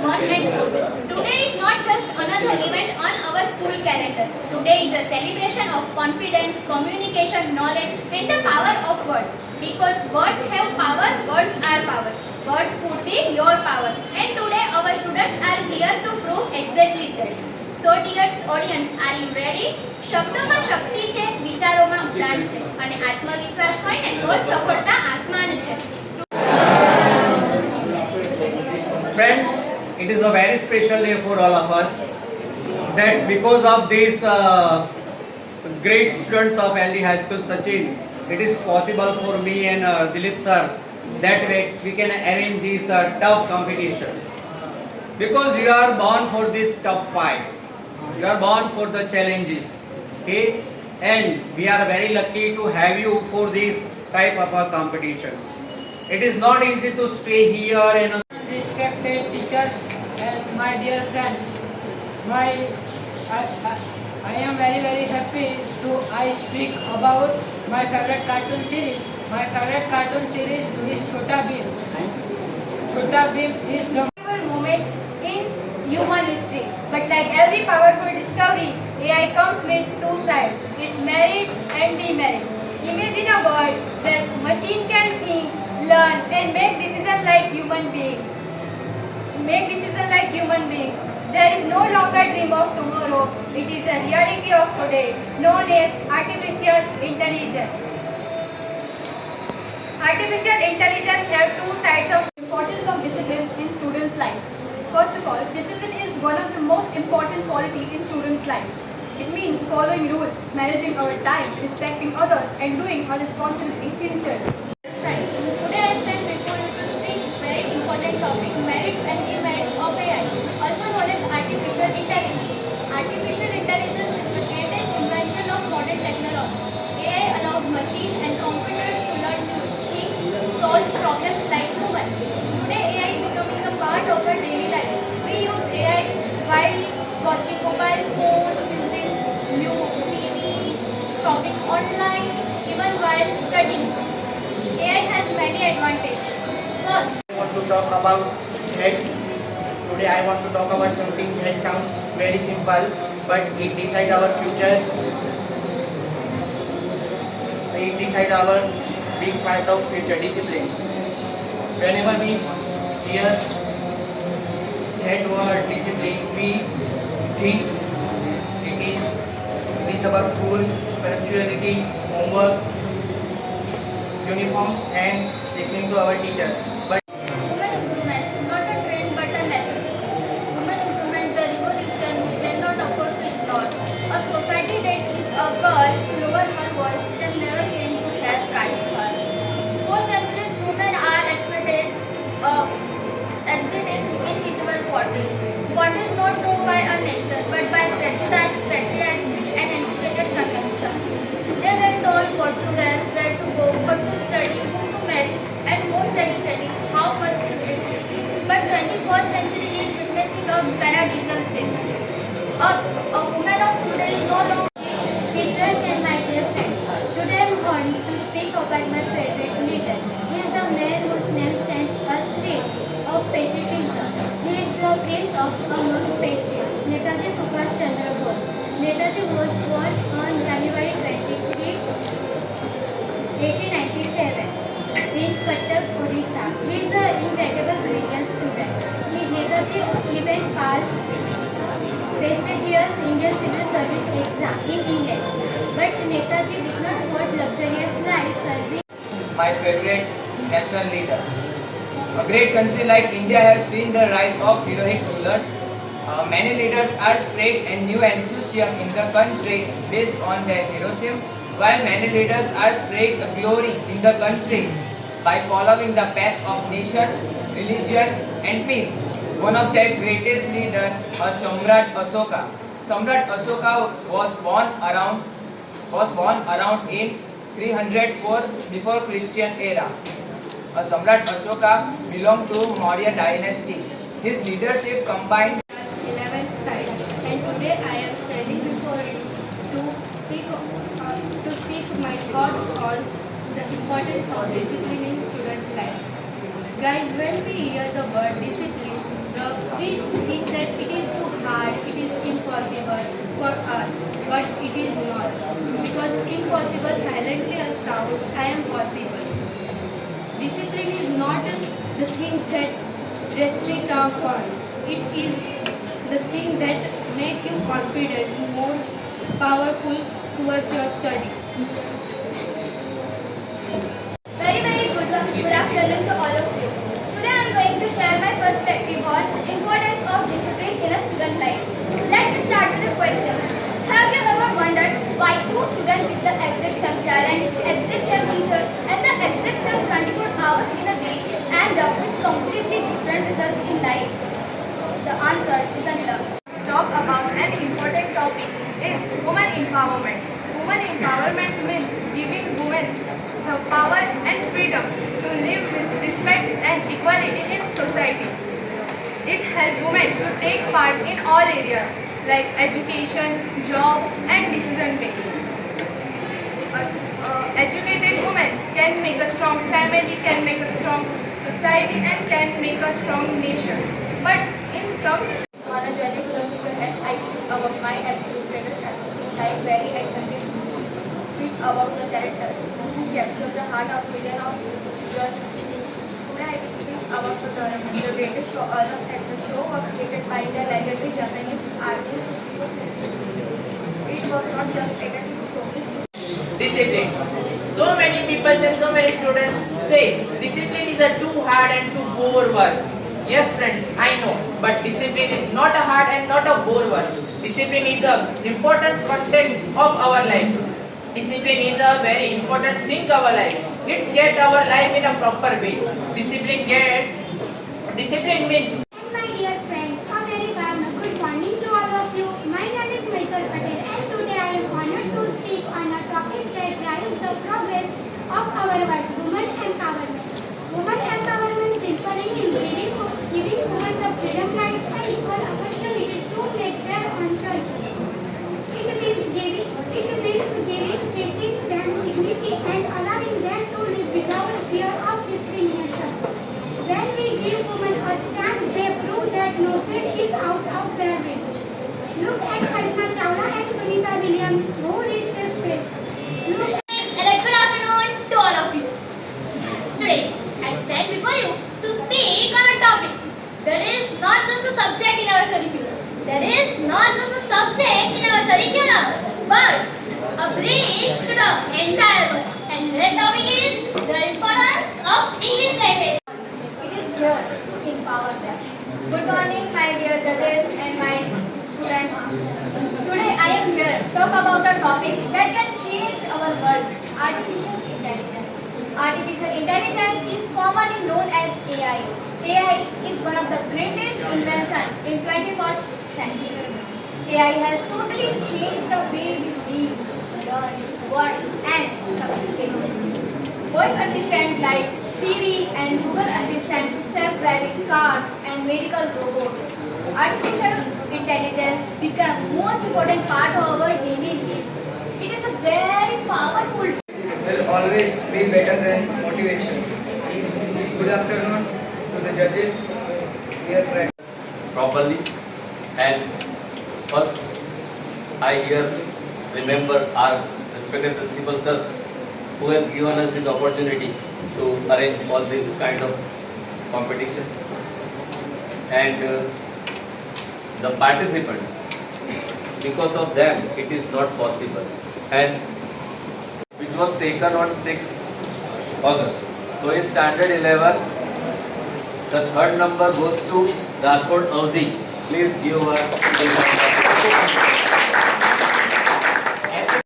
one and all. Today is not just another event on our school calendar. Today is a celebration of confidence, communication, knowledge and the power of words. Because words have power, words are power. Words could be your power. And today our students are here to prove exactly that. So dear audience, are you ready? શબ્દોમાં શક્તિ છે, વિચારોમાં ઉડાન છે અને આત્મવિશ્વાસ હોય ને તો જ સફળતા આસમાન છે. Friends, it is a very special day for all of us that because of these great students of LD High School Sachin, it is possible for me and Dilip sir that we can arrange this tough competition. Because you are born for this tough fight. You are born for the challenges. Okay? And we are very lucky to have you for this type of competitions. It is not easy to stay here and respected teachers and my dear friends. I am very happy to speak about my favorite cartoon series. My favorite cartoon series is Chhota Bheem. Chhota Bheem is the Moment in human history. But like every powerful discovery, AI comes with two sides, its merits and demerits. Imagine a world where machine can think, learn and make decisions like human beings. There is no longer dream of tomorrow. It is a reality of today, known as artificial intelligence. Artificial intelligence have two sides of Importance of discipline in students' life. First of all, discipline is one of the most important quality in students' life. It means following rules, managing our time, respecting others, and doing our responsibility sincerely. friends. Today I stand before you to speak very important topic, merits and demerits of AI, also known as artificial intelligence. Artificial intelligence is the greatest invention of modern technology. AI allows machines and computers to learn new things, solve problems like humans. Today AI is becoming a part of our daily life. We use AI while watching mobile phones, using new TV, shopping online, even while studying. AI has many advantages. First, I want to talk about head. Today I want to talk about something that sounds very simple, but it decides our future. It decides our big part of future discipline. Whenever we hear that word discipline, we think it is about rules, punctuality, homework, uniforms, and listening to our teachers. But human improvement, not a trend but a necessity. Human improvement, the revolution we cannot afford to ignore. A society that teaches a girl to lower her voice can never claim to have rights to her. For centuries, women are exploited in visible poverty. What is not known by a nation but by prejudice, patriarchy, and educated convention. They were told what to wear, where to go, what to study, who to marry, and most technically, how much to drink. But 21st century is witnessing a paradigm shift. A woman of today is no longer teachers and my dear friends. Today I want to speak about my favorite leader. He is the man whose name stands a thread of patriotism. He is the prince of among patriots, Netaji Subhash Chandra Bose. Netaji was born on January 23, 1897 in Cuttack, Odisha. He is an incredible brilliant student. Netaji even passed prestigious Indian Civil Service exam in England. But Netaji did not hold luxurious life serving. my favorite national leader. A great country like India has seen the rise of heroic rulers. Many leaders are spread and new enthusiasm in the country based on their heroism, while many leaders are spread the glory in the country by following the path of nation, religion and peace. One of their greatest leaders was Samrat Ashoka. Samrat Ashoka was born around in 304 before Christian era. Samrat Ashoka belonged to Maurya dynasty. His leadership combined 11th side, and today I am standing before you to speak my thoughts on the importance of discipline in student life. Guys, when we hear the word discipline, the We think that it is too hard, it is impossible for us, but it is not. Because impossible silently sounds I am possible. Discipline is not the things that restrict our fun. It is the thing that make you confident, more powerful towards your study. Good afternoon to all of you. Today I am going to share my perspective on importance of discipline in a student life. Let me start with a question. Have you ever wondered why two students with the exact same talent, exact same teacher and the exact same 24 hours in a day end up with completely different results in life? The answer is love. Talk about an important topic is women empowerment. Women empowerment means giving women the power and freedom to live with respect and equality in society. It helps women to take part in all areas like education, job and decision making. Educated women can make a strong family, can make a strong society and can make a strong nation. But in some Monogenetic confusion as I speak about my absolute favorite activity, I very excited to speak about the character who captured the heart of millions of children. Today I will speak about the tournament, the greatest show on earth, and the show was created by the legendary Japanese artist. It was not just created to showcase Discipline. So many people and so many students say discipline is a too hard and too bore work. Yes friends, I know, but discipline is not a hard and not a bore work. Discipline is an important content of our life. Discipline is a very important thing of our life. It's get our life in a proper way. Discipline means My dear friend, a very warm good morning to all of you. My name is Maisal Patel and today I am honored to speak on a topic that drives the progress of our world, women empowerment. Women empowerment simply means giving women the freedom, rights and equal opportunities to make their own choices. It means giving them dignity and allowing them to live without fear of discrimination. When we give women a chance, they prove that no field is out of their reach. Look at Kalpana Chawla and Sunita Williams, who reached this place. Look And a good afternoon to all of you. Today, I stand before you to speak on a topic that is not just a subject in our curriculum. That is not just a subject in our curriculum, but a bridge to the entire world. And that topic is the importance of English language. It is here to empower them. Good morning, my dear judges and my students. Today I am here to talk about a topic that can change our world, artificial intelligence. Artificial intelligence is commonly known as AI. AI is one of the greatest inventions in 21st century. AI has totally changed the way we live, learn, work and communicate. Voice assistants like Siri and Google Assistant to self-driving cars and medical robots. Artificial intelligence become most important part of our daily lives. It is a very powerful will always be better than motivation. Good afternoon to the judges, dear friends. Properly, and first I here remember our respected principal sir who has given us this opportunity to arrange all this kind of competition, and the participants, because of them it is not possible, and which was taken on 6th August. So in standard 11, the third number goes to Rathod Avdi. Please give her.